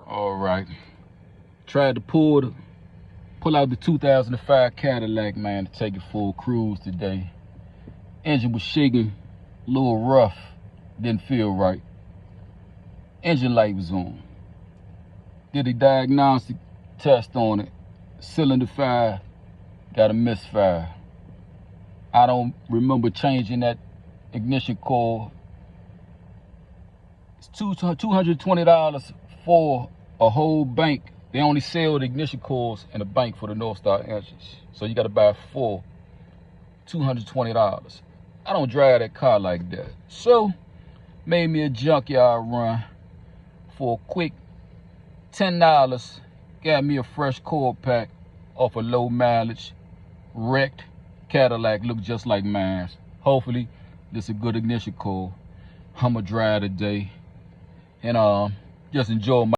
All right. Tried to pull out the 2005 Cadillac, man, to take it for a cruise today. Engine was shaking, a little rough, didn't feel right. Engine light was on. Did a diagnostic test on it. Cylinder 5 got a misfire. I don't remember changing that ignition coil. It's $220 for a whole bank. They only sell the ignition coils in a bank for the North Star engines. So you got to buy 4, $220. I don't drive that car like that. So made me a junkyard run for a quick $10. Got me a fresh coil pack off a low mileage wrecked Cadillac, look just like mine. Hopefully this is a good ignition coil. I'ma drive today and just enjoy my